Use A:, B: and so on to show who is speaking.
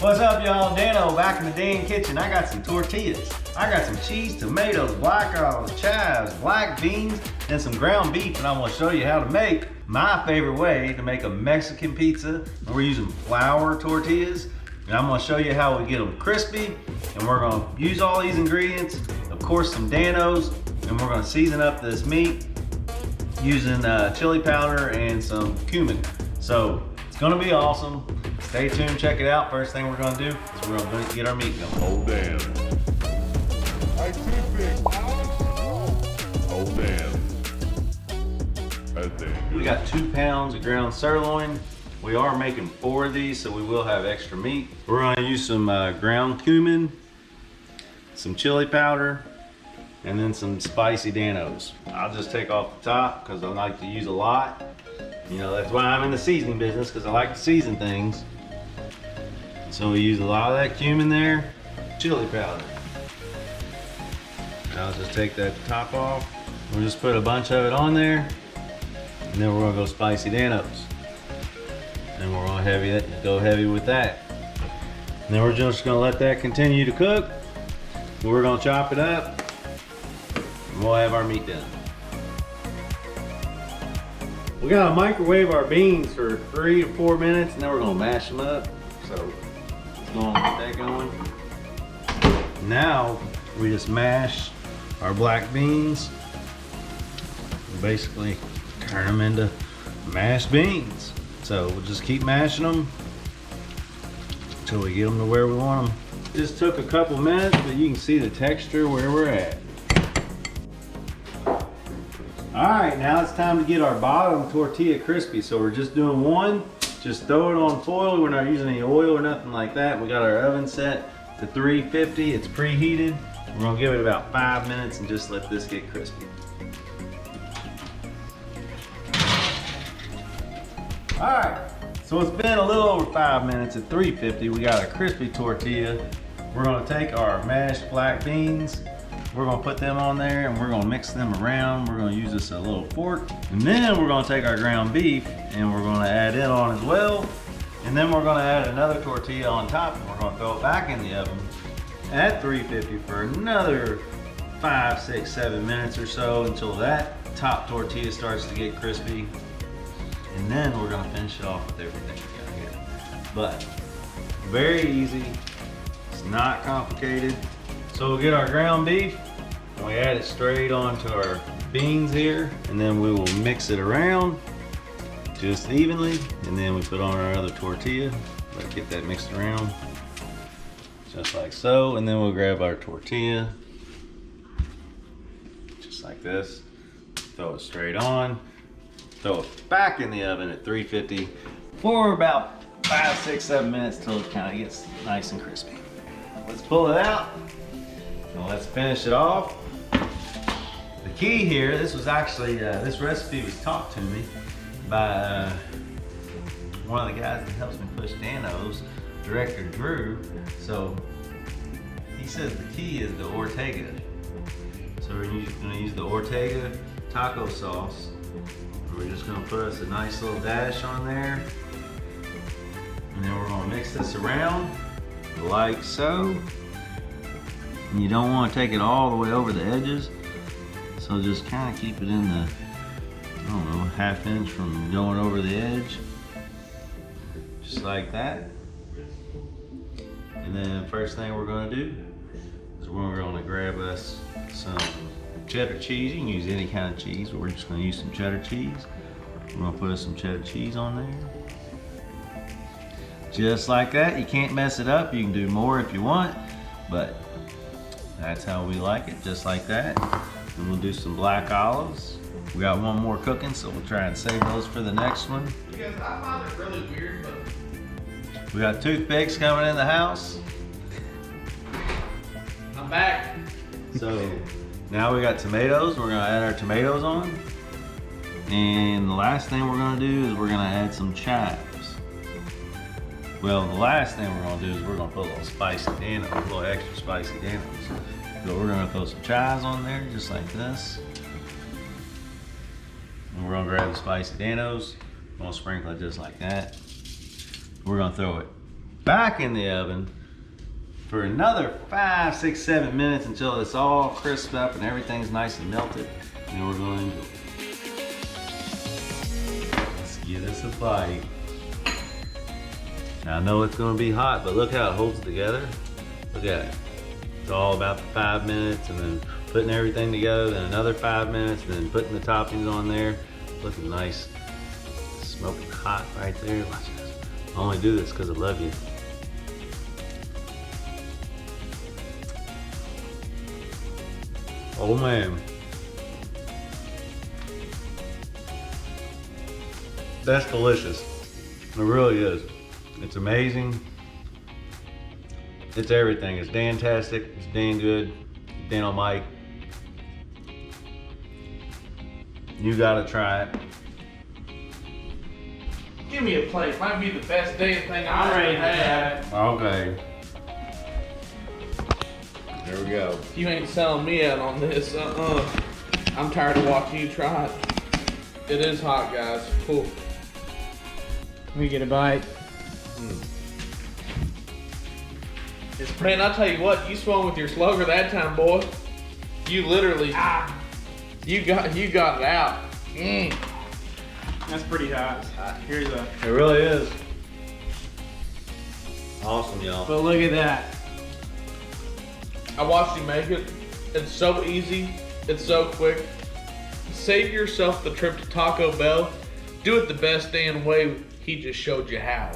A: What's up, y'all? Dano back in the Dan kitchen. I got some tortillas. I got some cheese, tomatoes, black olives, chives, black beans, and some ground beef. And I'm gonna show you how to make my favorite way to make a Mexican pizza. And we're using flour tortillas. And I'm gonna show you how we get them crispy. And we're gonna use all these ingredients. Of course, some Danos. And we're gonna season up this meat using chili powder and some cumin. So it's gonna be awesome. Stay tuned, check it out. First thing we're gonna do is we're gonna get our meat going.
B: Oh damn. I keep it. Oh damn. That's damn good.
A: We got 2 pounds of ground sirloin. We are making 4 of these, so we will have extra meat. We're gonna use some ground cumin, some chili powder, and then some spicy Danos. I'll just take off the top because I like to use a lot. You know, that's why I'm in the seasoning business, because I like to season things. So we use a lot of that cumin there, chili powder. I'll just take that top off. We'll just put a bunch of it on there, and then we're gonna go spicy Danos. And we're gonna go heavy with that. And then we're just gonna let that continue to cook. We're gonna chop it up, and we'll have our meat done. We gotta microwave our beans for 3 to 4 minutes, and then we're gonna mash them up. So let's go on, get that going. Now we just mash our black beans. We basically turn them into mashed beans. So we'll just keep mashing them until we get them to where we want them. Just took a couple minutes, but you can see the texture where we're at. All right, now it's time to get our bottom tortilla crispy. So we're just doing one. Just throw it on foil. We're not using any oil or nothing like that. We got our oven set to 350. It's preheated. We're gonna give it about 5 minutes and just let this get crispy. All right, so it's been a little over 5 minutes at 350. We got a crispy tortilla. We're gonna take our mashed black beans. We're gonna put them on there and we're gonna mix them around. We're gonna use this as a little fork. And then we're gonna take our ground beef and we're gonna add it on as well. And then we're gonna add another tortilla on top and we're gonna throw it back in the oven at 350 for another 5, 6, 7 minutes or so until that top tortilla starts to get crispy. And then we're gonna finish it off with everything we got here. But very easy, it's not complicated. So we'll get our ground beef and we add it straight onto our beans here, and then we will mix it around just evenly, and then we put on our other tortilla. Let's get that mixed around just like so, and then we'll grab our tortilla just like this, throw it straight on, throw it back in the oven at 350 for about 5, 6, 7 minutes till it kind of gets nice and crispy. Let's pull it out. Well, let's finish it off. The key here, this was actually, this recipe was taught to me by one of the guys that helps me push Danos, director Drew. So he says the key is the Ortega. So we're gonna use the Ortega taco sauce. We're just gonna put us a nice little dash on there. And then we're gonna mix this around like so. And you don't want to take it all the way over the edges, so just kind of keep it in the, I don't know, 1/2 inch from going over the edge, just like that. And then first thing we're going to do is we're going to grab us some cheddar cheese. You can use any kind of cheese, but we're just going to use some cheddar cheese. We're going to put some cheddar cheese on there, just like that. You can't mess it up. You can do more if you want, but that's how we like it, just like that. And we'll do some black olives. We got one more cooking, so we'll try and save those for the next one.
C: Because I found it really weird, but
A: We got toothpicks coming in the house.
C: I'm back.
A: So now we got tomatoes. We're gonna add our tomatoes on. And the last thing we're gonna do is we're gonna add some chives. Well, the last thing we're gonna do is we're gonna put a little spicy Danos, a little extra spicy Danos. So we're gonna throw some chives on there, just like this. And we're gonna grab the spicy Danos. We're gonna sprinkle it just like that. We're gonna throw it back in the oven for another 5, 6, 7 minutes until it's all crisped up and everything's nice and melted. And then we're going to enjoy it. Let's give this a bite. Now I know it's going to be hot, but look how it holds together. Look at it. It's all about the 5 minutes and then putting everything together, then another 5 minutes, and then putting the toppings on there. Looking nice. Smoking hot right there. Watch this. I only do this because I love you. Oh man. That's delicious. It really is. It's amazing. It's everything. It's dantastic. It's Dan good. Dan on Mike. You gotta try it.
C: Give me a plate. Might be the best damn thing I've ever had.
A: Okay. There we go.
C: You ain't selling me out on this. I'm tired of watching you try it. It is hot, guys. Cool.
D: Let me get a bite.
C: Man, I'll tell you what, you swung with your slugger that time, boy. You literally, you got it out.
D: That's pretty hot. Here's a.
A: It really is. Awesome, y'all.
D: But look at that.
C: I watched you make it. It's so easy. It's so quick. Save yourself the trip to Taco Bell. Do it the best damn way. He just showed you how.